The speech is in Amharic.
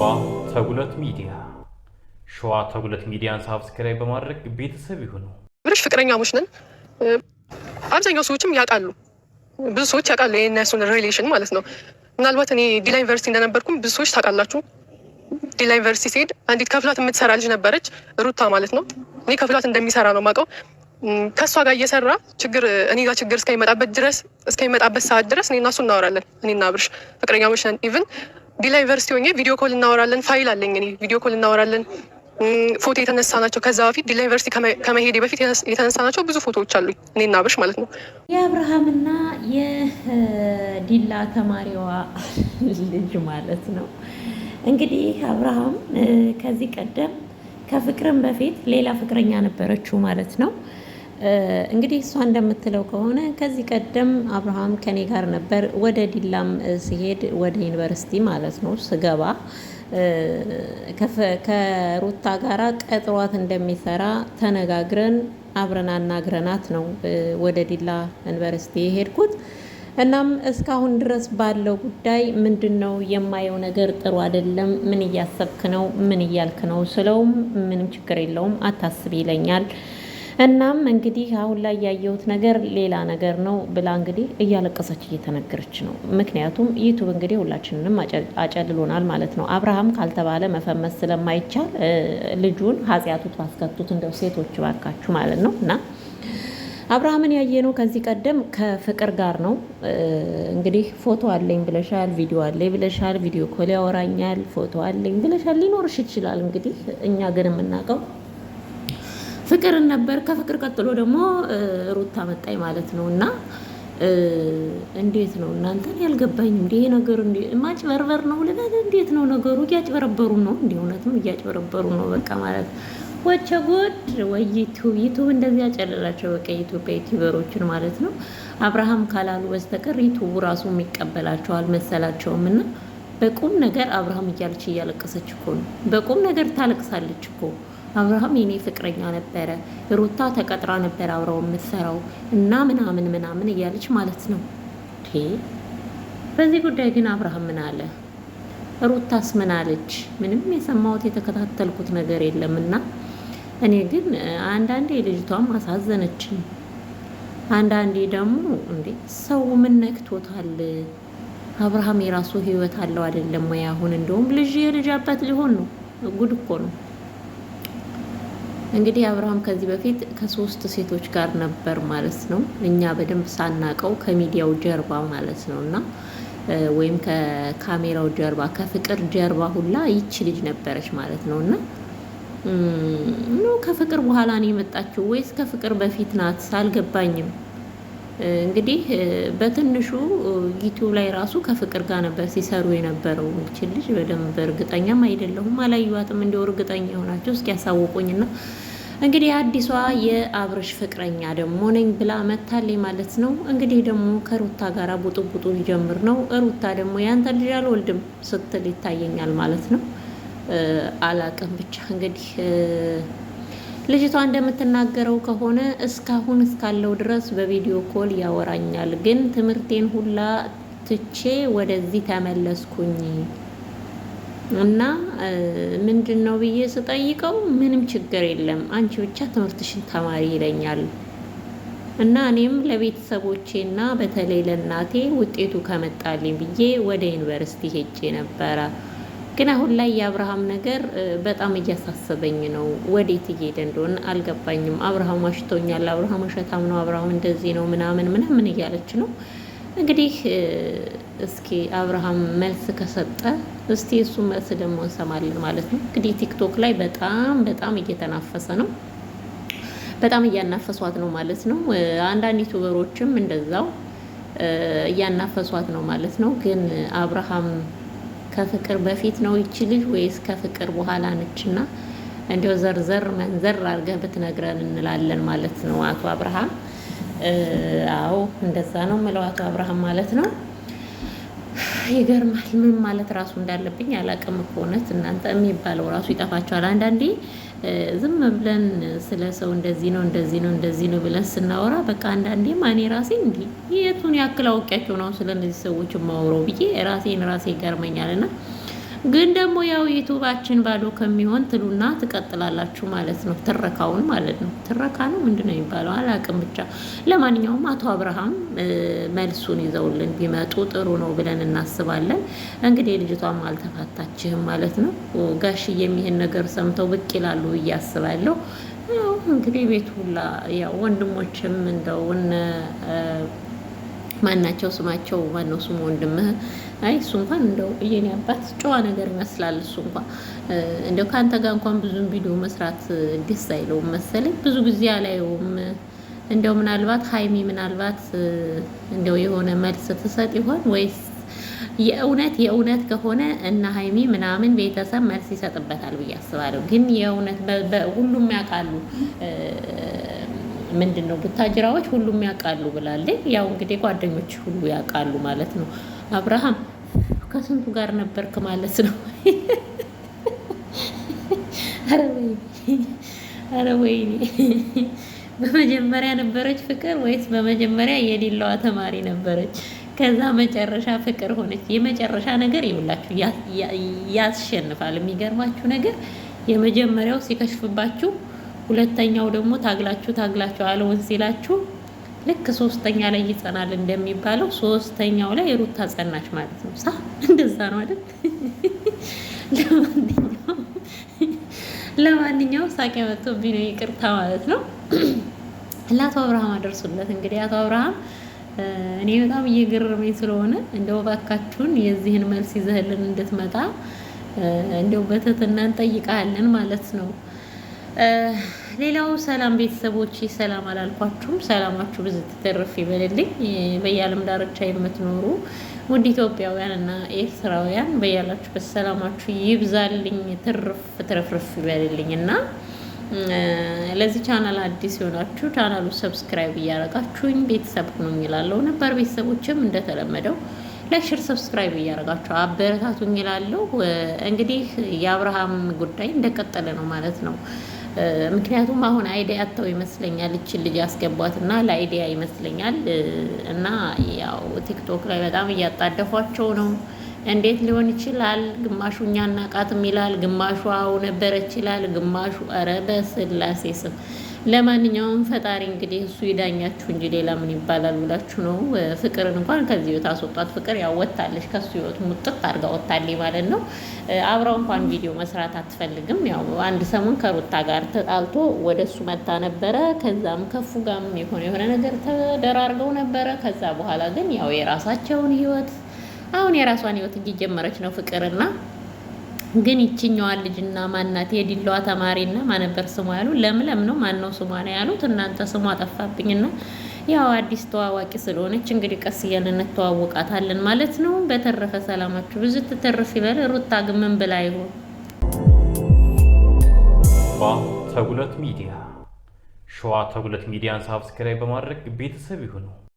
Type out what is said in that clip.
አባ ተጉለት ሚዲያ ሸዋ ተጉለት ሚዲያን ሳብስክራይብ በማድረግ ቤተሰብ ይሁኑ። ብርሽ ፍቅረኛሞች ነን። አብዛኛው ሰዎችም ያውቃሉ፣ ብዙ ሰዎች ያውቃሉ የእነሱን ሪሌሽን ማለት ነው። ምናልባት እኔ ዲላ ዩኒቨርሲቲ እንደነበርኩም ብዙ ሰዎች ታውቃላችሁ። ዲላ ዩኒቨርሲቲ ሲሄድ አንዲት ከፍላት የምትሰራ ልጅ ነበረች፣ ሩታ ማለት ነው። እኔ ከፍላት እንደሚሰራ ነው የማውቀው። ከእሷ ጋር እየሰራ እኔ ጋር ችግር እስከሚመጣበት ሰዓት ድረስ እኔ እና እሱ እናወራለን። እኔና ብርሽ ፍቅረኛሞች ነን። ኢቭን ዲላ ዩኒቨርሲቲ ሆኜ ቪዲዮ ኮል እናወራለን። ፋይል አለኝ እኔ ቪዲዮ ኮል እናወራለን። ፎቶ የተነሳ ናቸው። ከዛ በፊት ዲላ ዩኒቨርሲቲ ከመሄዴ በፊት የተነሳ ናቸው ብዙ ፎቶዎች አሉኝ እኔና ብርሽ ማለት ነው። የአብርሃምና የዲላ ተማሪዋ ልጅ ማለት ነው። እንግዲህ አብርሃም ከዚህ ቀደም ከፍቅርም በፊት ሌላ ፍቅረኛ ነበረችው ማለት ነው። እንግዲህ እሷ እንደምትለው ከሆነ ከዚህ ቀደም አብርሃም ከኔ ጋር ነበር፣ ወደ ዲላም ሲሄድ ወደ ዩኒቨርሲቲ ማለት ነው ስገባ ከሩታ ጋራ ቀጥሯት እንደሚሰራ ተነጋግረን አብረን አናግረናት ነው ወደ ዲላ ዩኒቨርሲቲ የሄድኩት። እናም እስካሁን ድረስ ባለው ጉዳይ ምንድነው የማየው ነገር ጥሩ አይደለም፣ ምን እያሰብክ ነው፣ ምን እያልክ ነው ስለውም ምንም ችግር የለውም አታስብ ይለኛል። እናም እንግዲህ አሁን ላይ ያየሁት ነገር ሌላ ነገር ነው ብላ እንግዲህ እያለቀሰች እየተነገረች ነው። ምክንያቱም ዩቱብ እንግዲህ ሁላችንንም አጨልሎናል ማለት ነው። አብርሃም ካልተባለ መፈመስ ስለማይቻል ልጁን ኃጢአቱ ታስከቱት እንደው ሴቶች ባካችሁ ማለት ነው። እና አብርሃምን ያየነው ከዚህ ቀደም ከፍቅር ጋር ነው። እንግዲህ ፎቶ አለኝ ብለሻል፣ ቪዲዮ አለኝ ብለሻል፣ ቪዲዮ ኮል ያወራኛል፣ ፎቶ አለኝ ብለሻል። ሊኖርሽ ይችላል እንግዲህ እኛ ግን የምናውቀው ፍቅርን ነበር። ከፍቅር ቀጥሎ ደግሞ ሩታ መጣይ ማለት ነው። እና እንዴት ነው እናንተን ያልገባኝ እንዴ ነገር እንዴ ማጭበርበር ነው ልበል? እንዴት ነው ነገሩ? እያጭበረበሩ ነው እንዴ? እውነትም እያጭበረበሩ ነው በቃ ማለት ወቸ ጉድ ወይ ዩቱብ እንደዚህ ያጨለላቸው በቃ የኢትዮጵያ ዩቲዩበሮችን ማለት ነው። አብርሃም ካላሉ በስተቀር ዩቱብ ራሱ የሚቀበላቸው አልመሰላቸውም። እና በቁም ነገር አብርሃም እያለች እያለቀሰች እኮ ነው። በቁም ነገር ታለቅሳለች እኮ። አብርሃም የኔ ፍቅረኛ ነበረ፣ ሩታ ተቀጥራ ነበር አብረው የምትሰራው እና ምናምን እያለች ማለት ነው። በዚህ ጉዳይ ግን አብርሃም ምን አለ? ሩታስ ምን አለች? ምንም የሰማሁት የተከታተልኩት ነገር የለምና እኔ ግን አንዳንዴ ልጅቷም አሳዘነችኝ፣ አንዳንዴ ደግሞ እንዴ ሰው ምን ነክቶታል? አብርሃም የራሱ ህይወት አለው አይደለም ወይ? አሁን እንደውም የልጅ አባት ሊሆን ነው። ጉድ እኮ ነው። እንግዲህ አብርሃም ከዚህ በፊት ከ3 ሴቶች ጋር ነበር ማለት ነው። እኛ በደንብ ሳናቀው ከሚዲያው ጀርባ ማለት ነው። እና ወይም ከካሜራው ጀርባ ከፍቅር ጀርባ ሁላ ይቺ ልጅ ነበረች ማለት ነው። እና ከፍቅር በኋላ ነው የመጣችው ወይስ ከፍቅር በፊት ናት? አልገባኝም። እንግዲህ በትንሹ ዩቲዩብ ላይ ራሱ ከፍቅር ጋር ነበር ሲሰሩ የነበረው። ይቺ ልጅ በደንብ እርግጠኛም አይደለሁም፣ አላዩዋትም። እንደው እርግጠኛ የሆናችሁ እስኪ ያሳውቁኝና እንግዲህ አዲሷ የአብርሽ ፍቅረኛ ደግሞ ነኝ ብላ መታለኝ ማለት ነው። እንግዲህ ደግሞ ከሩታ ጋር ቡጡቡጡ ሊጀምር ነው። ሩታ ደግሞ ያንተ ልጅ አልወልድም ስትል ይታየኛል ማለት ነው። አላቅም ብቻ እንግዲህ ልጅቷ እንደምትናገረው ከሆነ እስካሁን እስካለው ድረስ በቪዲዮ ኮል ያወራኛል፣ ግን ትምህርቴን ሁላ ትቼ ወደዚህ ተመለስኩኝ እና ምንድን ነው ብዬ ስጠይቀው ምንም ችግር የለም አንቺ ብቻ ትምህርትሽን ተማሪ ይለኛል። እና እኔም ለቤተሰቦቼና በተለይ ለእናቴ ውጤቱ ከመጣልኝ ብዬ ወደ ዩኒቨርሲቲ ሄጄ ነበረ። ግን አሁን ላይ የአብርሃም ነገር በጣም እያሳሰበኝ ነው። ወዴት እየሄደ እንደሆነ አልገባኝም። አብርሃም ዋሽቶኛል፣ አብርሃም ውሸታም ነው፣ አብርሃም እንደዚህ ነው ምናምን እያለች ነው። እንግዲህ እስኪ አብርሃም መልስ ከሰጠ እስቲ እሱ መልስ ደግሞ እንሰማለን ማለት ነው። እንግዲህ ቲክቶክ ላይ በጣም እየተናፈሰ ነው፣ በጣም እያናፈሷት ነው ማለት ነው። አንዳንድ ዩቱበሮችም እንደዛው እያናፈሷት ነው ማለት ነው። ግን አብርሃም ከፍቅር በፊት ነው ይቺ ልጅ ወይስ ከፍቅር በኋላ ነችና እንደው ዘርዘር መንዘር አድርገህ ብትነግረን እንላለን ማለት ነው አቶ አብርሃም። አዎ እንደዛ ነው የምለው አቶ አብርሃም ማለት ነው። ይገርማል። ምን ማለት ራሱ እንዳለብኝ አላውቅም እኮ እውነት። እናንተ የሚባለው ራሱ ይጠፋቸዋል አንዳንዴ። ዝም ብለን ስለ ሰው እንደዚህ ነው ብለን ስናወራ በቃ አንዳንዴ ማኔ ራሴ እንዲ የቱን ያክል አውቂያቸው ነው ስለ እነዚህ ሰዎች የማወራው ብዬ ራሴ ይገርመኛልና ግን ደግሞ ያው ዩቱባችን ባዶ ከሚሆን ትሉና ትቀጥላላችሁ ማለት ነው። ትረካውን ማለት ነው። ትረካ ነው ምንድነው የሚባለው አላውቅም። ብቻ ለማንኛውም አቶ አብርሃም መልሱን ይዘውልን ቢመጡ ጥሩ ነው ብለን እናስባለን። እንግዲህ ልጅቷም አልተፋታችህም ማለት ነው። ጋሽዬም ይሄን ነገር ሰምተው ብቅ ይላሉ ብዬ አስባለሁ። ያው እንግዲህ ቤት ሁላ ያው ወንድሞችም እንደው ማናቸው ስማቸው ማነው ስሙ ወንድምህ? አይ እሱ እንኳን እንደው የኔ አባት ጨዋ ነገር ይመስላል። እሱ እንኳን እንደው ካንተ ጋር እንኳን ብዙም ቪዲዮ መስራት ደስ አይለውም መሰለኝ። ብዙ ጊዜ አላየውም። እንደው ምናልባት ሀይሚ ምናልባት እንደው የሆነ መልስ ትሰጥ ይሆን ወይስ የእውነት ከሆነ እና ሀይሚ ምናምን ቤተሰብ መልስ ይሰጥበታል ብዬ አስባለሁ። ግን የእውነት ሁሉም ያውቃሉ ምንድን ነው ቡታጅራዎች ሁሉም ያውቃሉ ብላለች። ያው እንግዲህ ጓደኞች ሁሉ ያውቃሉ ማለት ነው። አብርሃም ከስንቱ ጋር ነበርክ ማለት ነው? ኧረ ወይኔ በመጀመሪያ ነበረች ፍቅር ወይስ በመጀመሪያ የሌላዋ ተማሪ ነበረች? ከዛ መጨረሻ ፍቅር ሆነች። የመጨረሻ ነገር ይውላችሁ ያስሸንፋል። የሚገርማችሁ ነገር የመጀመሪያው ሲከሽፍባችሁ ሁለተኛው ደግሞ ታግላችሁ አለውን ሲላችሁ ልክ ሶስተኛ ላይ ይጸናል እንደሚባለው ሶስተኛው ላይ ሩታ ጸናች ማለት ነው። እንደዛ ነው አይደል? ለማንኛውም ሳቄ መጥቶብኝ ነው ይቅርታ ማለት ነው። ለአቶ አብርሃም አደርሱለት። እንግዲህ አቶ አብርሃም እኔ በጣም እየገረመኝ ስለሆነ እንደው እባካችሁን የዚህን መልስ ይዘህልን እንድትመጣ እንደው በትህትና እንጠይቃለን ማለት ነው። ሌላው ሰላም ቤተሰቦች፣ ሰላም አላልኳችሁም። ሰላማችሁ ብዙ ትተርፍ ይበልልኝ። በየዓለም ዳርቻ የምትኖሩ ውድ ኢትዮጵያውያን እና ኤርትራውያን በያላችሁበት ሰላማችሁ ይብዛልኝ፣ ትርፍርፍ ይበልልኝ እና ለዚህ ቻናል አዲስ የሆናችሁ ቻናሉ ሰብስክራይብ እያደረጋችሁኝ ቤተሰብ ሁኑኝ እላለሁ። ነባር ቤተሰቦችም እንደተለመደው ላይክ፣ ሰብስክራይብ እያደረጋችሁ አበረታቱኝ እላለሁ። እንግዲህ የአብርሃም ጉዳይ እንደቀጠለ ነው ማለት ነው። ምክንያቱም አሁን አይዲያ አጥተው ይመስለኛል እችን ልጅ ያስገቧትና ለአይዲያ ይመስለኛል እና ያው ቲክቶክ ላይ በጣም እያጣደፏቸው ነው። እንዴት ሊሆን ይችላል? ግማሹ እኛ እናቃትም ይላል፣ ግማሹ አው ነበረች ይላል፣ ግማሹ ኧረ በስላሴ ስም። ለማንኛውም ፈጣሪ እንግዲህ እሱ ይዳኛችሁ እንጂ ሌላ ምን ይባላል ብላችሁ ነው። ፍቅርን እንኳን ከዚህ ህይወት አስወጣት። ፍቅር ያው ወጣለች ከሱ ህይወት ሙጥጥ አድርጋ ወጣለች ማለት ነው። አብረው እንኳን ቪዲዮ መስራት አትፈልግም። ያው አንድ ሰሞን ከሩታ ጋር ተጣልቶ ወደሱ መጣ ነበረ። ከዛም ከፉ ጋርም የሆነ ነገር ተደራርገው ነበረ። ከዛ በኋላ ግን ያው የራሳቸውን ህይወት አሁን የራሷን ህይወት እየጀመረች ነው ፍቅርና ግን ይችኛዋን ልጅና ማናት የዲላዋ ተማሪና ማነበር ስሟ ያሉ ለምለም ነው ማነው ስሟ ነው ያሉት እናንተ ስሟ ጠፋብኝና ያው አዲስ ተዋዋቂ ስለሆነች እንግዲህ ቀስ እያልን እንተዋወቃታለን ማለት ነው። በተረፈ ሰላማችሁ ብዙ ትተርፍ ይበል። ሩታ ግን ምን ብላ ይሆን? ተጉለት ሚዲያ ሸዋ ተጉለት ሚዲያን ሳብስክራይብ በማድረግ ቤተሰብ ይሁኑ።